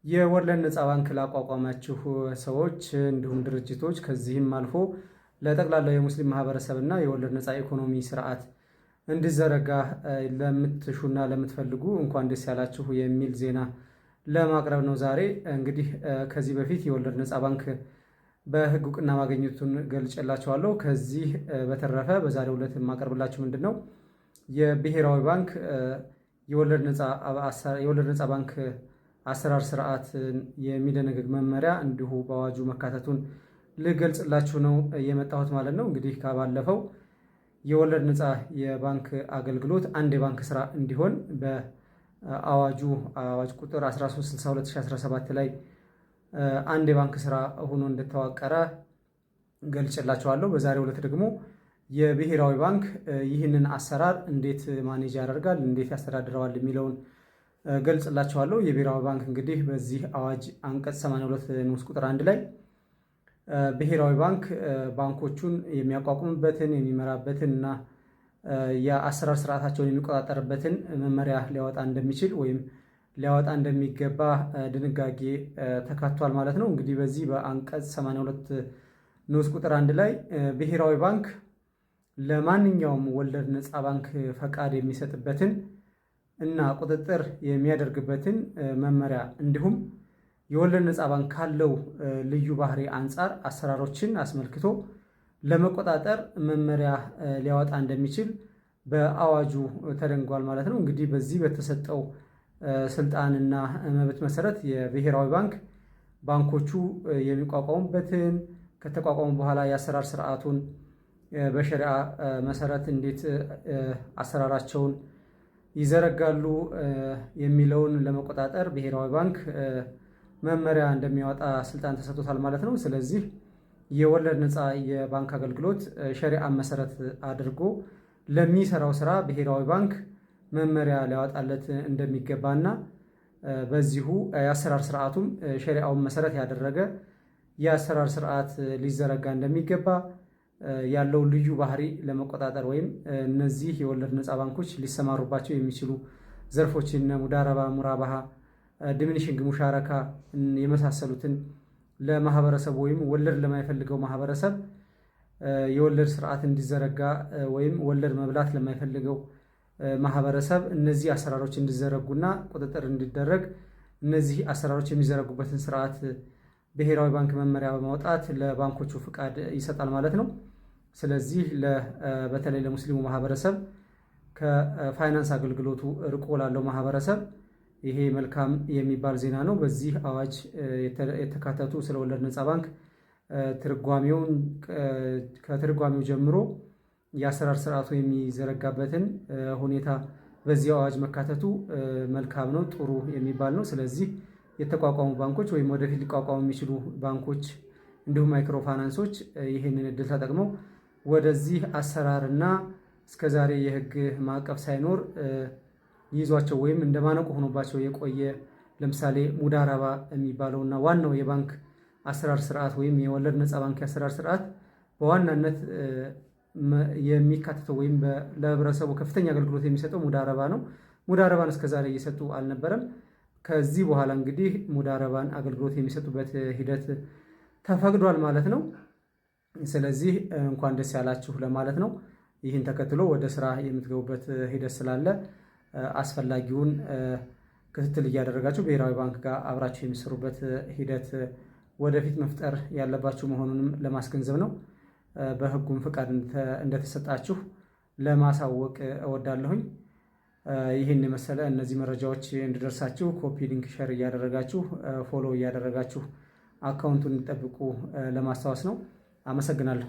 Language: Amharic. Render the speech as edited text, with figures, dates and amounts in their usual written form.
የወለድ ነፃ ባንክ ላቋቋማችሁ ሰዎች እንዲሁም ድርጅቶች ከዚህም አልፎ ለጠቅላላው የሙስሊም ማህበረሰብ እና የወለድ ነፃ ኢኮኖሚ ስርዓት እንዲዘረጋ ለምትሹና ለምትፈልጉ እንኳን ደስ ያላችሁ የሚል ዜና ለማቅረብ ነው። ዛሬ እንግዲህ ከዚህ በፊት የወለድ ነፃ ባንክ በህግ እውቅና ማግኘቱን ገልጬላችኋለሁ። ከዚህ በተረፈ በዛሬው ዕለት የማቀርብላችሁ ምንድን ነው የብሔራዊ ባንክ የወለድ ነፃ ባንክ አሰራር ስርዓትን የሚደነግግ መመሪያ እንዲሁ በአዋጁ መካተቱን ልገልጽላችሁ ነው የመጣሁት ማለት ነው። እንግዲህ ከባለፈው የወለድ ነፃ የባንክ አገልግሎት አንድ የባንክ ስራ እንዲሆን በአዋጅ ቁጥር 1362/2017 ላይ አንድ የባንክ ስራ ሆኖ እንደተዋቀረ ገልጽላችኋለሁ። በዛሬው ዕለት ደግሞ የብሔራዊ ባንክ ይህንን አሰራር እንዴት ማኔጅ ያደርጋል፣ እንዴት ያስተዳድረዋል የሚለውን ገልጽላችኋለሁ። የብሔራዊ ባንክ እንግዲህ በዚህ አዋጅ አንቀጽ 82 ንዑስ ቁጥር 1 ላይ ብሔራዊ ባንክ ባንኮቹን የሚያቋቁምበትን የሚመራበትን እና የአሰራር ስርዓታቸውን የሚቆጣጠርበትን መመሪያ ሊያወጣ እንደሚችል ወይም ሊያወጣ እንደሚገባ ድንጋጌ ተካቷል ማለት ነው። እንግዲህ በዚህ በአንቀጽ 82 ንዑስ ቁጥር 1 ላይ ብሔራዊ ባንክ ለማንኛውም ወለድ ነፃ ባንክ ፈቃድ የሚሰጥበትን እና ቁጥጥር የሚያደርግበትን መመሪያ እንዲሁም የወለድ ነፃ ባንክ ካለው ልዩ ባህሪ አንጻር አሰራሮችን አስመልክቶ ለመቆጣጠር መመሪያ ሊያወጣ እንደሚችል በአዋጁ ተደንጓል ማለት ነው። እንግዲህ በዚህ በተሰጠው ስልጣንና መብት መሰረት የብሔራዊ ባንክ ባንኮቹ የሚቋቋሙበትን ከተቋቋሙ በኋላ የአሰራር ስርዓቱን በሸሪዓ መሰረት እንዴት አሰራራቸውን ይዘረጋሉ የሚለውን ለመቆጣጠር ብሔራዊ ባንክ መመሪያ እንደሚያወጣ ስልጣን ተሰጥቶታል ማለት ነው። ስለዚህ የወለድ ነፃ የባንክ አገልግሎት ሸሪዓን መሰረት አድርጎ ለሚሰራው ስራ ብሔራዊ ባንክ መመሪያ ሊያወጣለት እንደሚገባና በዚሁ የአሰራር ስርዓቱም ሸሪዓውን መሰረት ያደረገ የአሰራር ስርዓት ሊዘረጋ እንደሚገባ ያለው ልዩ ባህሪ ለመቆጣጠር ወይም እነዚህ የወለድ ነፃ ባንኮች ሊሰማሩባቸው የሚችሉ ዘርፎችን ሙዳረባ፣ ሙራባሃ፣ ዲሚኒሽንግ ሙሻረካ የመሳሰሉትን ለማህበረሰቡ ወይም ወለድ ለማይፈልገው ማህበረሰብ የወለድ ስርዓት እንዲዘረጋ ወይም ወለድ መብላት ለማይፈልገው ማህበረሰብ እነዚህ አሰራሮች እንዲዘረጉና ቁጥጥር እንዲደረግ እነዚህ አሰራሮች የሚዘረጉበትን ስርዓት ብሔራዊ ባንክ መመሪያ በማውጣት ለባንኮቹ ፍቃድ ይሰጣል ማለት ነው። ስለዚህ በተለይ ለሙስሊሙ ማህበረሰብ ከፋይናንስ አገልግሎቱ ርቆ ላለው ማህበረሰብ ይሄ መልካም የሚባል ዜና ነው። በዚህ አዋጅ የተካተቱ ስለ ወለድ ነፃ ባንክ ከትርጓሜው ጀምሮ የአሰራር ስርዓቱ የሚዘረጋበትን ሁኔታ በዚህ አዋጅ መካተቱ መልካም ነው፣ ጥሩ የሚባል ነው። ስለዚህ የተቋቋሙ ባንኮች ወይም ወደፊት ሊቋቋሙ የሚችሉ ባንኮች እንዲሁም ማይክሮ ፋይናንሶች ይህንን እድል ተጠቅመው ወደዚህ አሰራርና እስከዛሬ የህግ ማዕቀፍ ሳይኖር ይዟቸው ወይም እንደ ማነቆ ሆኖባቸው የቆየ ለምሳሌ ሙዳረባ የሚባለውና ዋናው የባንክ አሰራር ስርዓት ወይም የወለድ ነፃ ባንክ የአሰራር ስርዓት በዋናነት የሚካተተው ወይም ለህብረተሰቡ ከፍተኛ አገልግሎት የሚሰጠው ሙዳረባ ነው። ሙዳረባን እስከዛሬ እየሰጡ አልነበረም። ከዚህ በኋላ እንግዲህ ሙዳረባን አገልግሎት የሚሰጡበት ሂደት ተፈቅዷል ማለት ነው። ስለዚህ እንኳን ደስ ያላችሁ ለማለት ነው። ይህን ተከትሎ ወደ ስራ የምትገቡበት ሂደት ስላለ አስፈላጊውን ክትትል እያደረጋችሁ ብሔራዊ ባንክ ጋር አብራችሁ የሚሰሩበት ሂደት ወደፊት መፍጠር ያለባችሁ መሆኑንም ለማስገንዘብ ነው። በህጉም ፍቃድ እንደተሰጣችሁ ለማሳወቅ እወዳለሁኝ። ይህን የመሰለ እነዚህ መረጃዎች እንዲደርሳችሁ ኮፒ ሊንክ ሸር እያደረጋችሁ ፎሎ እያደረጋችሁ አካውንቱን እንዲጠብቁ ለማስታወስ ነው። አመሰግናለሁ።